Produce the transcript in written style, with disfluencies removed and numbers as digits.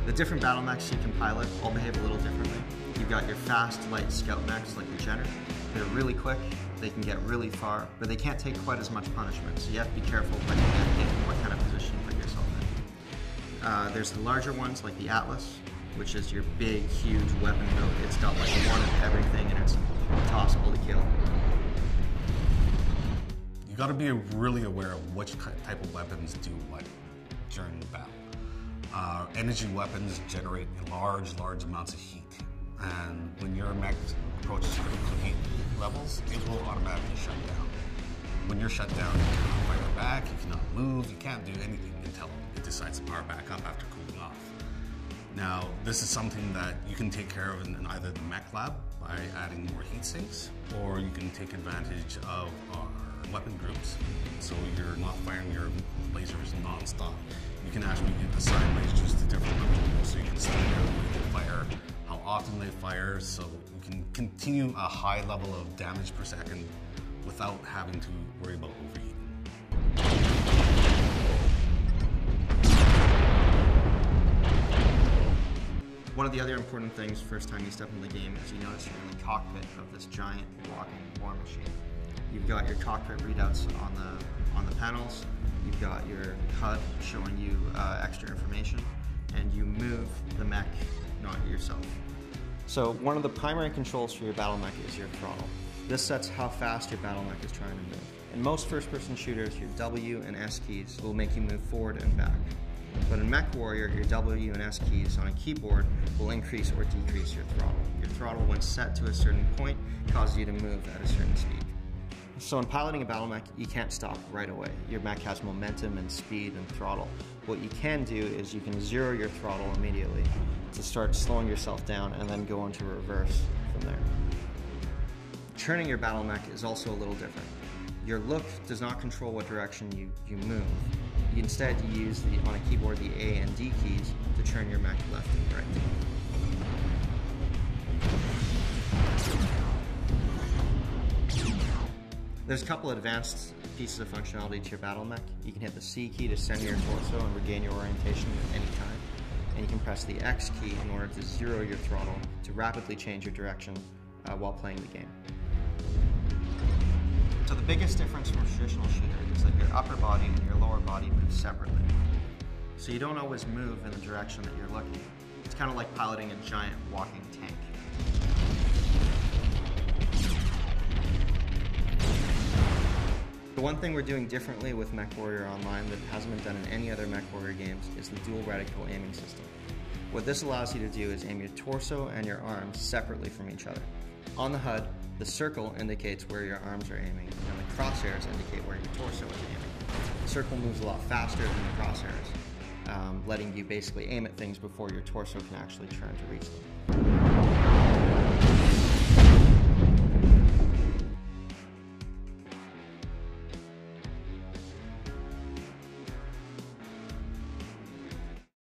The different battle mechs you can pilot all behave a little differently. You've got your fast, light scout mechs like the Jenner. They're really quick, they can get really far, but they can't take quite as much punishment, so you have to be careful when you get hit and what kind of position you put yourself in. There's the larger ones like the Atlas, which is your big, huge weapon build. It's got like one of everything and it's impossible to kill. You got to be really aware of which type of weapons do what during the battle. Energy weapons generate large amounts of heat, and when your mech approaches critical heat levels, it will automatically shut down. When you're shut down, you cannot fire back, you cannot move, you can't do anything until it decides to power back up after cooling off. Now, this is something that you can take care of in either the Mech Lab by adding more heat sinks, or you can take advantage of our weapon groups, so you're not firing your lasers non-stop. You can actually assign lasers to different weapon groups, so you can select when they fire, how often they fire, so you can continue a high level of damage per second without having to worry about overheating. One of the other important things first time you step in the game is you notice you're in the cockpit of this giant walking war machine. You've got your cockpit readouts on the panels, you've got your HUD showing you extra information, and you move the mech, not yourself. So one of the primary controls for your battle mech is your throttle. This sets how fast your battle mech is trying to move. In most first-person shooters, your W and S keys will make you move forward and back. But in MechWarrior, your W and S keys on a keyboard will increase or decrease your throttle. Your throttle, when set to a certain point, causes you to move at a certain speed. So in piloting a battle mech, you can't stop right away. Your mech has momentum and speed and throttle. What you can do is you can zero your throttle immediately to start slowing yourself down and then go into reverse from there. Turning your battle mech is also a little different. Your look does not control what direction you move. Instead, you use on a keyboard the A and D keys to turn your mech left and right. There's a couple advanced pieces of functionality to your battle mech. You can hit the C key to center your torso and regain your orientation at any time. And you can press the X key in order to zero your throttle to rapidly change your direction while playing the game. So the biggest difference from a traditional shooter is that your upper body and your lower body move separately. So you don't always move in the direction that you're looking. It's kind of like piloting a giant walking tank. The one thing we're doing differently with MechWarrior Online that hasn't been done in any other MechWarrior games is the dual reticle aiming system. What this allows you to do is aim your torso and your arms separately from each other. On the HUD, the circle indicates where your arms are aiming, and the crosshairs indicate where your torso is aiming. The circle moves a lot faster than the crosshairs, letting you basically aim at things before your torso can actually turn to reach them.